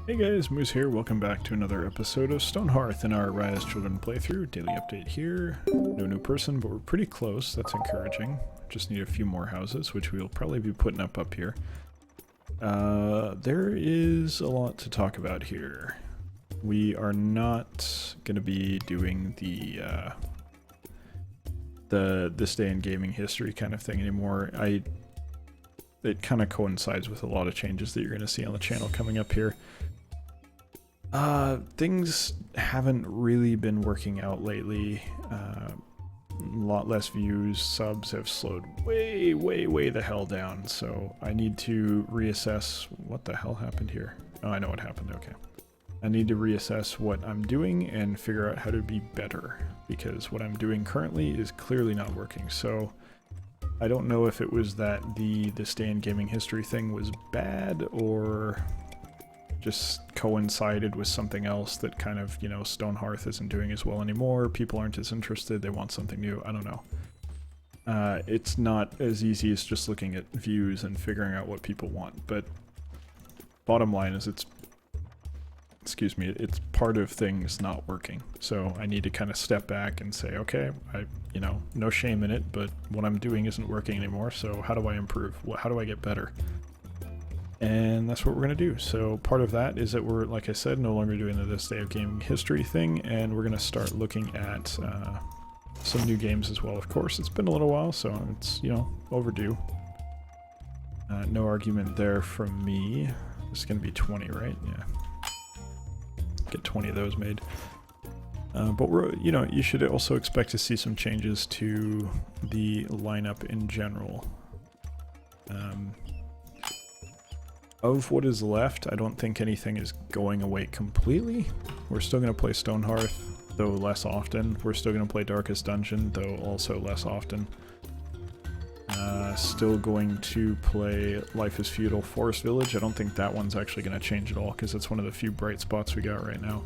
Hey guys, Moose here. Welcome back to another episode of Stonehearth in our Rayya's Children playthrough. Daily update here. No new person, but we're pretty close. That's encouraging. Just need a few more houses, which we'll probably be putting up here. There is a lot to talk about here. We are not going to be doing the this day in gaming history kind of thing anymore. It kind of coincides with a lot of changes that you're going to see on the channel coming up here. Things haven't really been working out lately. A lot less views, subs have slowed way the hell down, so I need to reassess what the hell happened here. Oh, I know what happened, okay. I need to reassess what I'm doing and figure out how to be better, because what I'm doing currently is clearly not working. So I don't know if it was that this day in gaming history thing was bad, or just coincided with something else that kind of, you know, Stonehearth isn't doing as well anymore, people aren't as interested, they want something new, I don't know. It's not as easy as just looking at views and figuring out what people want, but bottom line is it's part of things not working. So I need to kind of step back and say, okay, you know, no shame in it, but what I'm doing isn't working anymore, so how do I improve? How do I get better? And that's what we're going to do. So part of that is that we're, like I said, no longer doing the This Day of Gaming History thing, and we're going to start looking at some new games as well. Of course, it's been a little while, so it's, you know, overdue. No argument there from me. It's going to be 20, right? Yeah. Get 20 of those made. But we're, you know, you should also expect to see some changes to the lineup in general. Of what is left, I don't think anything is going away completely. We're still going to play Stonehearth, though less often. We're still going to play Darkest Dungeon, though also less often. Still going to play Life is Feudal Forest Village. I don't think that one's actually going to change at all, because it's one of the few bright spots we got right now.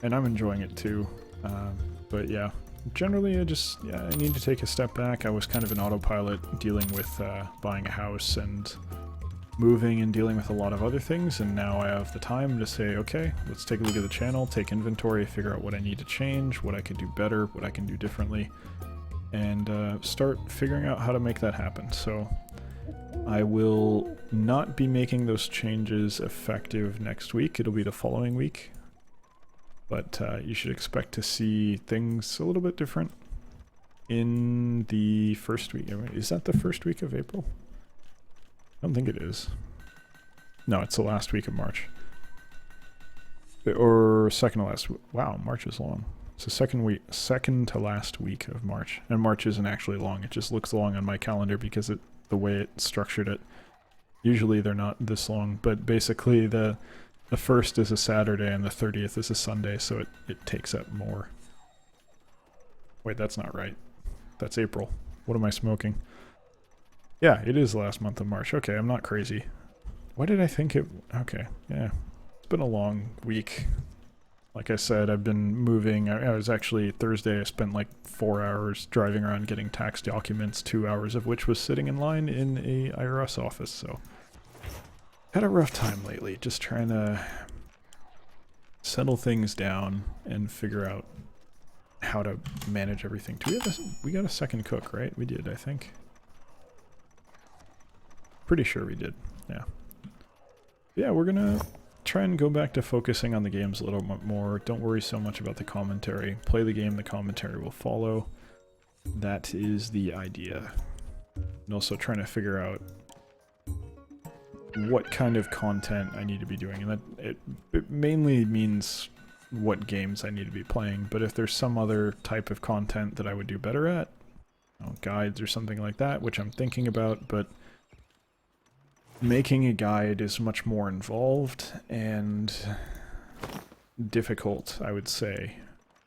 And I'm enjoying it too. But yeah, generally I need to take a step back. I was kind of an autopilot dealing with buying a house and moving and dealing with a lot of other things, and now I have the time to say, okay, let's take a look at the channel, take inventory, figure out what I need to change, what I could do better, what I can do differently, and start figuring out how to make that happen. So I will not be making those changes effective next week, it'll be the following week, but you should expect to see things a little bit different in the first week. Is that the first week of April? I don't think it is. No, it's the last week of March. Or second to last. Wow, March is long. It's the second to last week of March. And March isn't actually long. It just looks long on my calendar because the way it structured it. Usually they're not this long, but basically the 1st is a Saturday and the 30th is a Sunday, so it takes up more. Wait, that's not right. That's April. What am I smoking? Yeah, it is the last month of March. Okay, I'm not crazy. Why did I think it... Okay, yeah. It's been a long week. Like I said, I've been moving. I was actually... Thursday, I spent like 4 hours driving around getting tax documents, 2 hours of which was sitting in line in a IRS office, so... Had a rough time lately, just trying to settle things down and figure out how to manage everything. We got a second cook, right? We did, I think. Pretty sure we did, yeah. Yeah, we're gonna try and go back to focusing on the games a little bit more. Don't worry so much about the commentary. Play the game, the commentary will follow. That is the idea. And also trying to figure out what kind of content I need to be doing. And that it mainly means what games I need to be playing, but if there's some other type of content that I would do better at, you know, guides or something like that, which I'm thinking about, but making a guide is much more involved and difficult, I would say.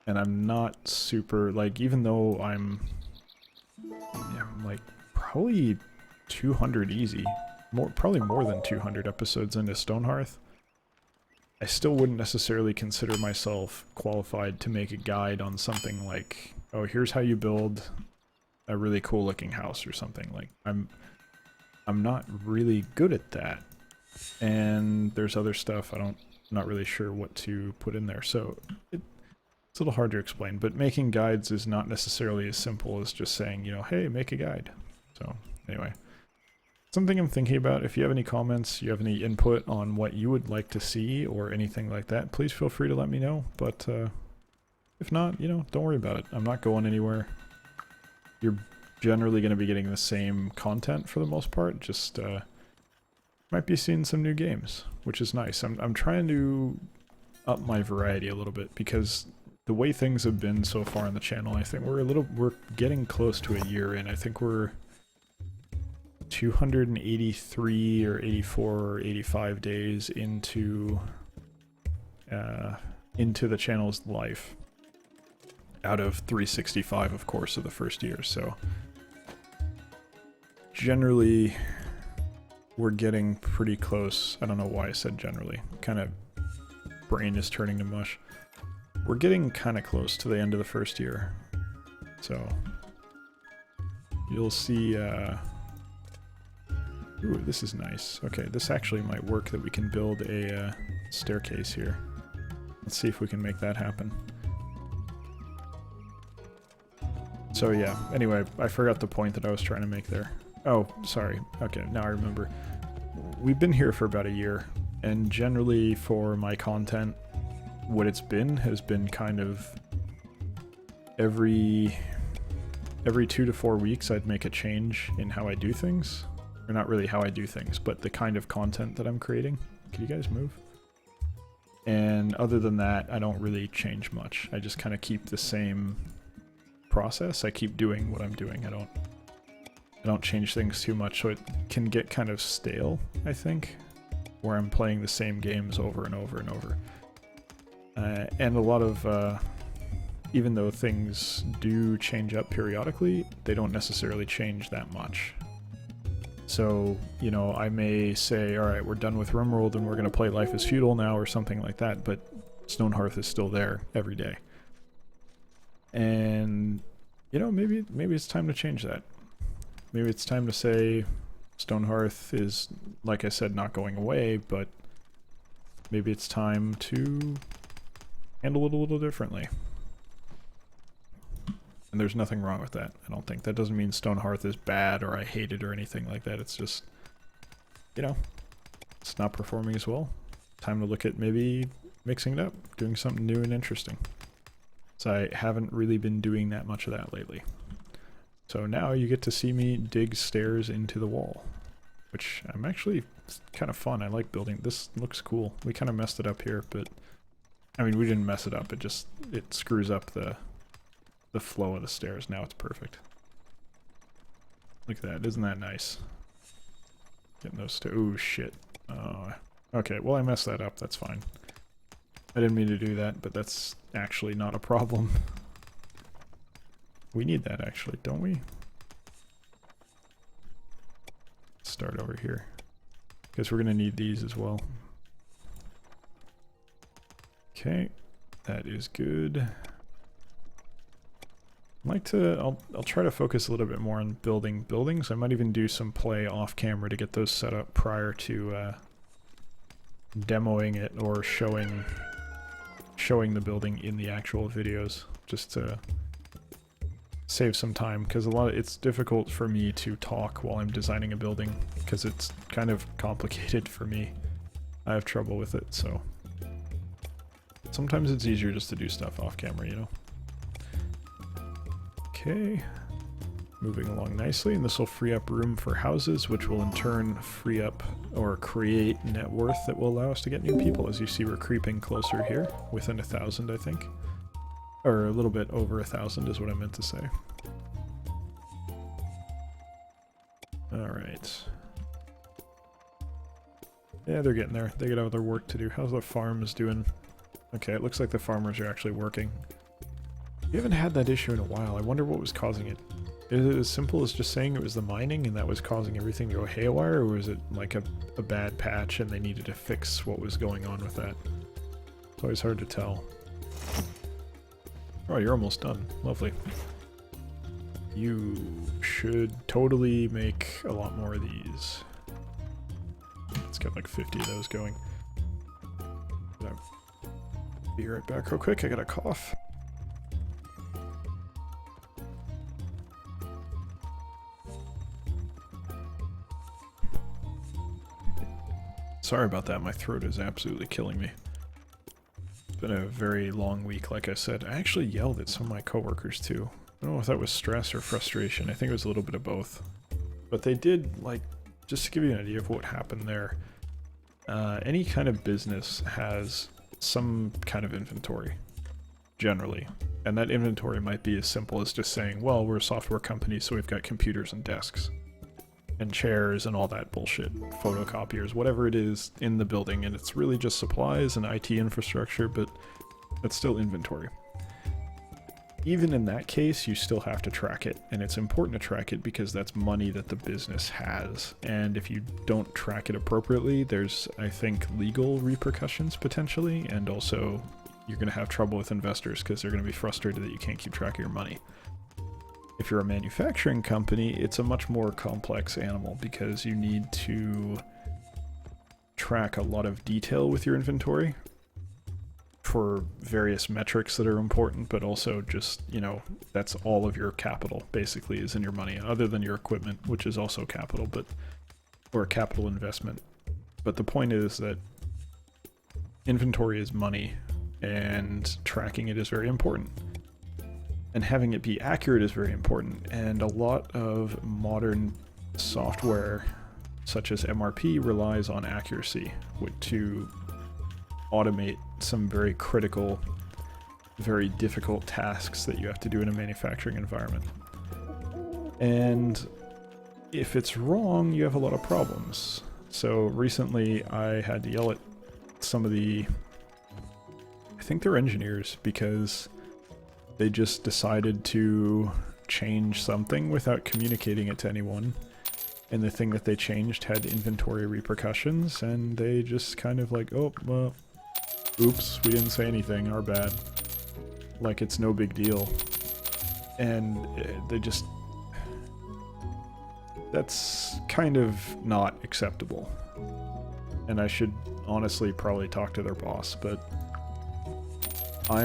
And I'm not super, like, even though I'm like probably 200 easy, probably more than 200 episodes into Stonehearth, I still wouldn't necessarily consider myself qualified to make a guide on something like, oh, here's how you build a really cool looking house or something. Like, I'm not really good at that. and there's other stuff not really sure what to put in there. So it's a little hard to explain, but making guides is not necessarily as simple as just saying, you know, hey, make a guide. So anyway, something I'm thinking about. If you have any comments, you have any input on what you would like to see or anything like that, please feel free to let me know. But if not, you know, don't worry about it. I'm not going anywhere. You're generally going to be getting the same content for the most part, just might be seeing some new games, which is nice. I'm trying to up my variety a little bit, because the way things have been so far on the channel, I think we're getting close to a year in. I think we're 283 or 84 or 85 days into the channel's life, out of 365, of course, of the first year. So generally we're getting pretty close. I don't know why I said generally. Kind of brain is turning to mush. We're getting kind of close to the end of the first year. So you'll see, ooh, this is nice. Okay, this actually might work, that we can build a staircase here. Let's see if we can make that happen. So yeah, anyway, I forgot the point that I was trying to make there. Oh, sorry. Okay, now I remember. We've been here for about a year, and generally for my content, what it's been has been kind of every 2 to 4 weeks I'd make a change in how I do things. Or not really how I do things, but the kind of content that I'm creating. Can you guys move? And other than that, I don't really change much. I just kind of keep the same process. I keep doing what I'm doing. I don't change things too much, so it can get kind of stale, I think, where I'm playing the same games over and over and over. And a lot of, even though things do change up periodically, they don't necessarily change that much. So, you know, I may say, alright, we're done with RimWorld and we're going to play Life is Feudal now or something like that, but Stonehearth is still there every day. And, you know, maybe it's time to change that. Maybe it's time to say Stonehearth is, like I said, not going away, but maybe it's time to handle it a little differently. And there's nothing wrong with that, I don't think. That doesn't mean Stonehearth is bad or I hate it or anything like that. It's just, you know, it's not performing as well. Time to look at maybe mixing it up, doing something new and interesting. So I haven't really been doing that much of that lately. So now you get to see me dig stairs into the wall, which I'm actually kind of fun. I like building. This looks cool. We kind of messed it up here, but I mean, we didn't mess it up. It screws up the flow of the stairs. Now it's perfect. Look at that. Isn't that nice? Getting those ooh, shit. Okay, well, I messed that up. That's fine. I didn't mean to do that, but that's actually not a problem. We need that, actually, don't we? Start over here, because we're going to need these as well. Okay, that is good. I'll try to focus a little bit more on building buildings. I might even do some play off camera to get those set up prior to demoing it or showing the building in the actual videos, just to save some time, because it's difficult for me to talk while I'm designing a building, because it's kind of complicated for me. I have trouble with it, so sometimes it's easier just to do stuff off camera, you know? Okay, moving along nicely, and this will free up room for houses, which will in turn free up or create net worth that will allow us to get new people. As you see, we're creeping closer here, within 1,000, I think. Or a little bit over 1,000 is what I meant to say. Alright. Yeah, they're getting there. They got other work to do. How's the farms doing? Okay, it looks like the farmers are actually working. We haven't had that issue in a while. I wonder what was causing it. Is it as simple as just saying it was the mining and that was causing everything to go haywire, or was it like a bad patch and they needed to fix what was going on with that? It's always hard to tell. Oh, you're almost done. Lovely. You should totally make a lot more of these. Let's get like 50 of those going. But I'll be right back real quick. I got a cough. Sorry about that, my throat is absolutely killing me. It's been a very long week, like I said. I actually yelled at some of my coworkers too. I don't know if that was stress or frustration. I think it was a little bit of both. But they did, like, just to give you an idea of what happened there, any kind of business has some kind of inventory, generally. And that inventory might be as simple as just saying, well, we're a software company, so we've got computers and desks and chairs and all that bullshit, photocopiers, whatever it is in the building, and it's really just supplies and IT infrastructure, but it's still inventory. Even in that case, you still have to track it, and it's important to track it because that's money that the business has, and if you don't track it appropriately, there's, I think, legal repercussions potentially, and also you're going to have trouble with investors because they're going to be frustrated that you can't keep track of your money. If you're a manufacturing company, it's a much more complex animal because you need to track a lot of detail with your inventory for various metrics that are important, but also just, you know, that's all of your capital basically is in your money, other than your equipment, which is also capital, but or a capital investment. But the point is that inventory is money and tracking it is very important. And having it be accurate is very important, and a lot of modern software, such as MRP, relies on accuracy to automate some very critical, very difficult tasks that you have to do in a manufacturing environment. And if it's wrong, you have a lot of problems. So recently I had to yell at some of the, I think they're engineers, because they just decided to change something without communicating it to anyone. And the thing that they changed had inventory repercussions, and they just kind of like, oh, well, oops, we didn't say anything, our bad. Like it's no big deal. And they just... that's kind of not acceptable. And I should honestly probably talk to their boss, but I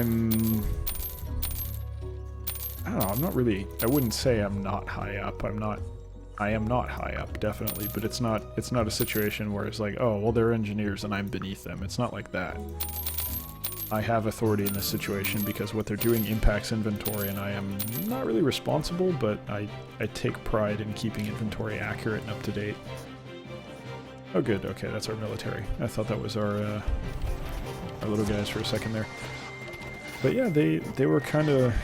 don't know, I'm not really, I wouldn't say I'm not high up. I am not high up, definitely, but it's not a situation where it's like, oh, well, they're engineers and I'm beneath them. It's not like that. I have authority in this situation because what they're doing impacts inventory, and I am not really responsible, but I take pride in keeping inventory accurate and up to date. Oh good, okay, that's our military. I thought that was our little guys for a second there. But yeah, they were kind of...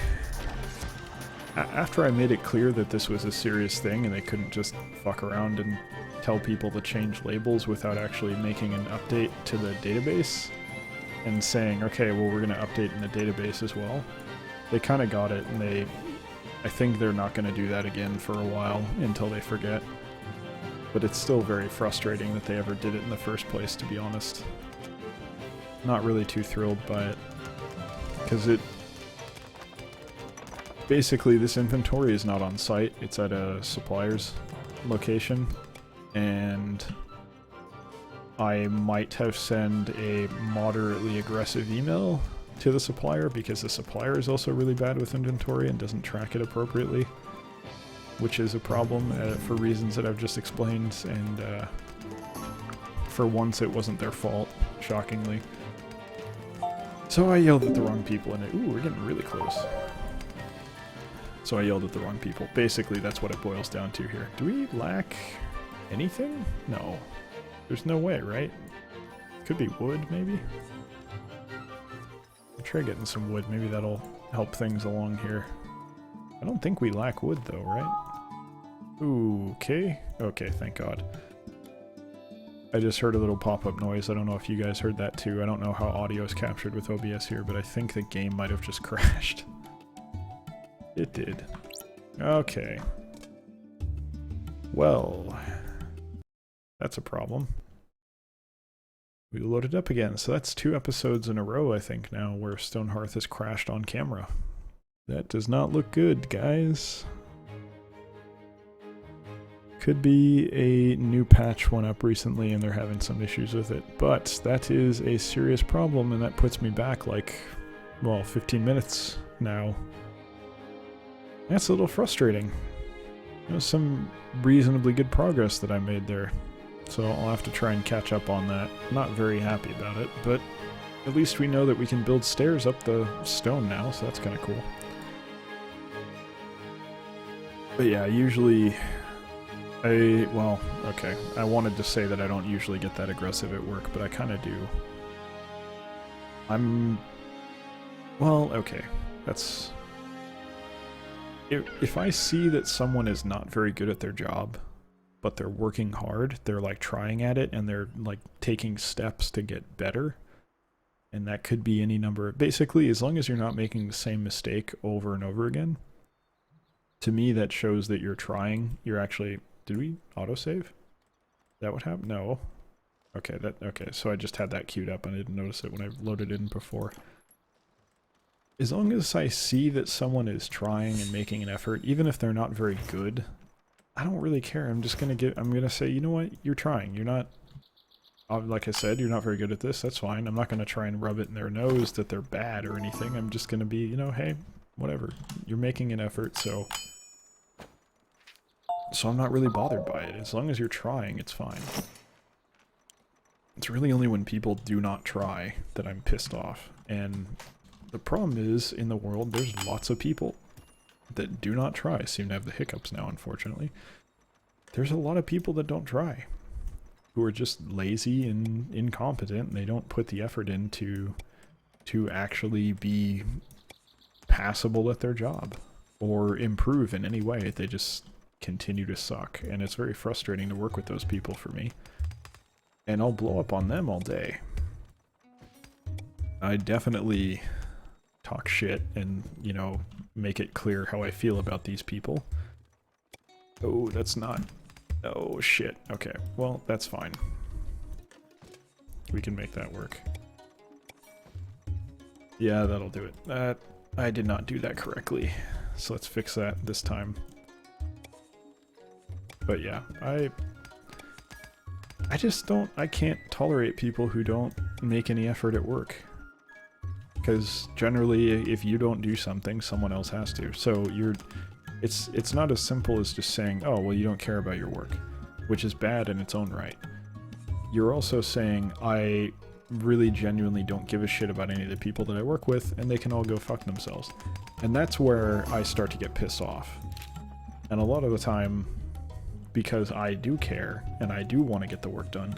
After I made it clear that this was a serious thing and they couldn't just fuck around and tell people to change labels without actually making an update to the database and saying, okay, well, we're going to update in the database as well, they kind of got it, and I think they're not going to do that again for a while until they forget. But it's still very frustrating that they ever did it in the first place, to be honest. Not really too thrilled by it, because basically, this inventory is not on site, it's at a supplier's location, and I might have sent a moderately aggressive email to the supplier because the supplier is also really bad with inventory and doesn't track it appropriately, which is a problem for reasons that I've just explained, and for once it wasn't their fault, shockingly. So I yelled at the wrong people, and ooh, we're getting really close. So I yelled at the wrong people. Basically, that's what it boils down to here. Do we lack anything? No. There's no way, right? Could be wood, maybe? I'll try getting some wood. Maybe that'll help things along here. I don't think we lack wood, though, right? Ooh, okay. Okay, thank God. I just heard a little pop-up noise. I don't know if you guys heard that, too. I don't know how audio is captured with OBS here, but I think the game might have just crashed. It did. Okay. Well, that's a problem. We loaded up again, so that's 2 episodes in a row, I think, now, where Stonehearth has crashed on camera. That does not look good, guys. Could be a new patch went up recently and they're having some issues with it, but that is a serious problem, and that puts me back like, well, 15 minutes now. That's a little frustrating. There was some reasonably good progress that I made there, so I'll have to try and catch up on that. Not very happy about it, but at least we know that we can build stairs up the stone now, so that's kind of cool. But yeah, usually well, okay, I wanted to say that I don't usually get that aggressive at work, but I kind of do. Well, okay, that's... If I see that someone is not very good at their job, but they're working hard, they're like trying at it, and they're like taking steps to get better, and that could be any number of... Basically, as long as you're not making the same mistake over and over again, to me that shows that you're trying, you're actually... Did we autosave? Is that what happened? No. Okay, okay, so I just had that queued up and I didn't notice it when I loaded it in before. As long as I see that someone is trying and making an effort, even if they're not very good, I don't really care. I'm gonna say, you know what, you're trying. You're not, like I said, you're not very good at this, that's fine. I'm not gonna try and rub it in their nose that they're bad or anything. I'm just gonna be, you know, hey, whatever. You're making an effort, so I'm not really bothered by it. As long as you're trying, it's fine. It's really only when people do not try that I'm pissed off. And the problem is, in the world, there's lots of people that do not try. I seem to have the hiccups now, unfortunately. There's a lot of people that don't try, who are just lazy and incompetent, and they don't put the effort in to actually be passable at their job or improve in any way. They just continue to suck, and it's very frustrating to work with those people for me. And I'll blow up on them all day. I definitely talk shit and, you know, make it clear how I feel about these people. Oh, that's not... Oh, shit. Okay, well, that's fine. We can make that work. Yeah, that'll do it. I did not do that correctly, so let's fix that this time. But yeah, I just don't... I can't tolerate people who don't make any effort at work. Because generally, if you don't do something, someone else has to. So it's not as simple as just saying, oh, well, you don't care about your work, which is bad in its own right. You're also saying, I really genuinely don't give a shit about any of the people that I work with, and they can all go fuck themselves. And that's where I start to get pissed off. And a lot of the time, because I do care, and I do want to get the work done,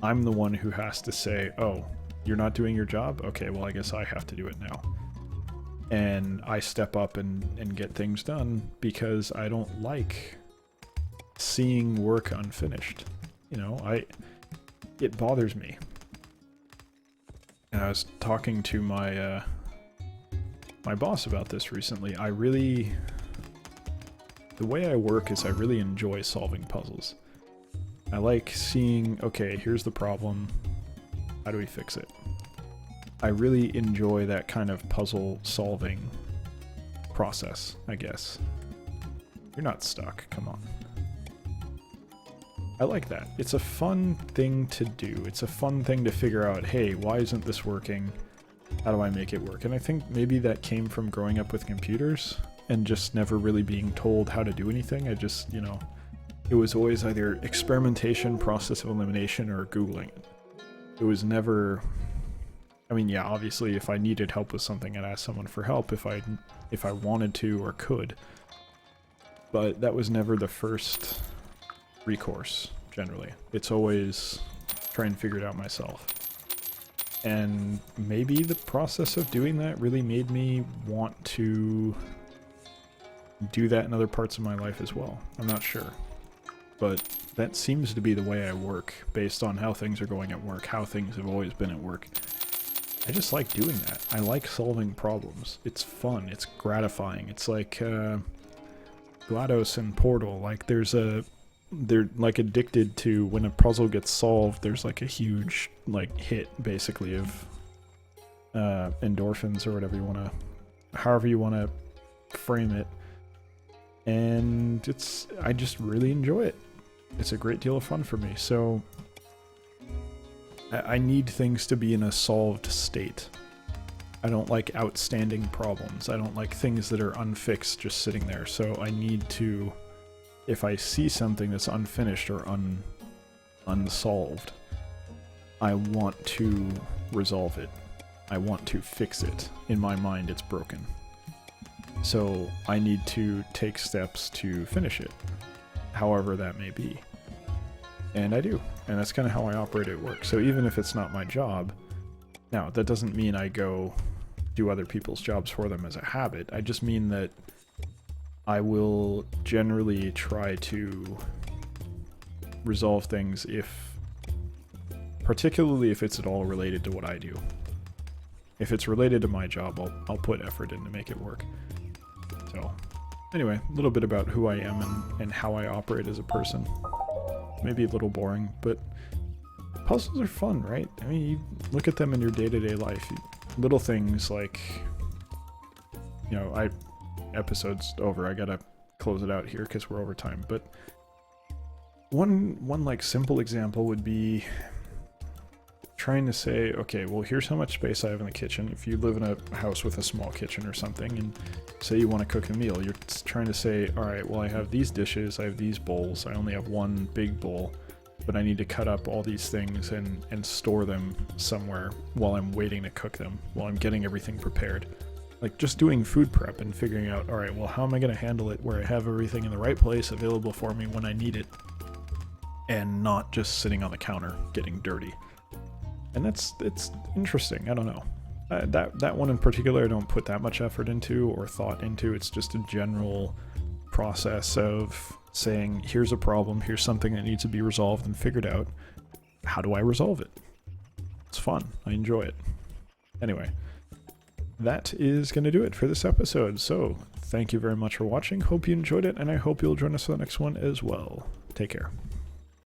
I'm the one who has to say, oh, you're not doing your job? Okay, well, I guess I have to do it now. And I step up and get things done because I don't like seeing work unfinished. You know, it bothers me. And I was talking to my my boss about this recently. The way I work is I really enjoy solving puzzles. I like seeing, okay, here's the problem. How do we fix it? I really enjoy that kind of puzzle solving process, I guess. You're not stuck, come on. I like that. It's a fun thing to do. It's a fun thing to figure out, hey, why isn't this working? How do I make it work? And I think maybe that came from growing up with computers and just never really being told how to do anything. I just, you know, it was always either experimentation, process of elimination, or Googling it. It was never... I mean, yeah, obviously, if I needed help with something, I'd ask someone for help if I wanted to or could. But that was never the first recourse, generally. It's always try and figure it out myself. And maybe the process of doing that really made me want to do that in other parts of my life as well. I'm not sure. But that seems to be the way I work, based on how things are going at work, how things have always been at work. I just like doing that. I like solving problems. It's fun. It's gratifying. It's like GLaDOS and Portal. Like they're like addicted to when a puzzle gets solved. There's like a huge like hit basically of endorphins or whatever you want to, however you want to frame it. and I just really enjoy it. It's a great deal of fun for me. So I need things to be in a solved state. I don't like outstanding problems. I don't like things that are unfixed just sitting there. So I need to, if I see something that's unfinished or unsolved, I want to resolve it. I want to fix it. In my mind, it's broken. So I need to take steps to finish it, however that may be. And I do. And that's kind of how I operate at work. So even if it's not my job, now that doesn't mean I go do other people's jobs for them as a habit. I just mean that I will generally try to resolve things particularly if it's at all related to what I do. If it's related to my job, I'll put effort in to make it work. So anyway, a little bit about who I am and how I operate as a person. Maybe a little boring, but puzzles are fun, right? I mean, you look at them in your day-to-day life. Little things like, you know, episode's over. I gotta close it out here because we're over time. But one like simple example would be trying to say, okay, well, here's how much space I have in the kitchen. If you live in a house with a small kitchen or something, and say you want to cook a meal, you're trying to say, all right, well, I have these dishes, I have these bowls, I only have one big bowl, but I need to cut up all these things and store them somewhere while I'm waiting to cook them, while I'm getting everything prepared. Like just doing food prep and figuring out, all right, well, how am I going to handle it where I have everything in the right place available for me when I need it, and not just sitting on the counter getting dirty. And it's interesting. I don't know. That one in particular, I don't put that much effort into or thought into. It's just a general process of saying, here's a problem, here's something that needs to be resolved and figured out. How do I resolve it? It's fun. I enjoy it. Anyway, that is going to do it for this episode. So thank you very much for watching. Hope you enjoyed it, and I hope you'll join us for the next one as well. Take care.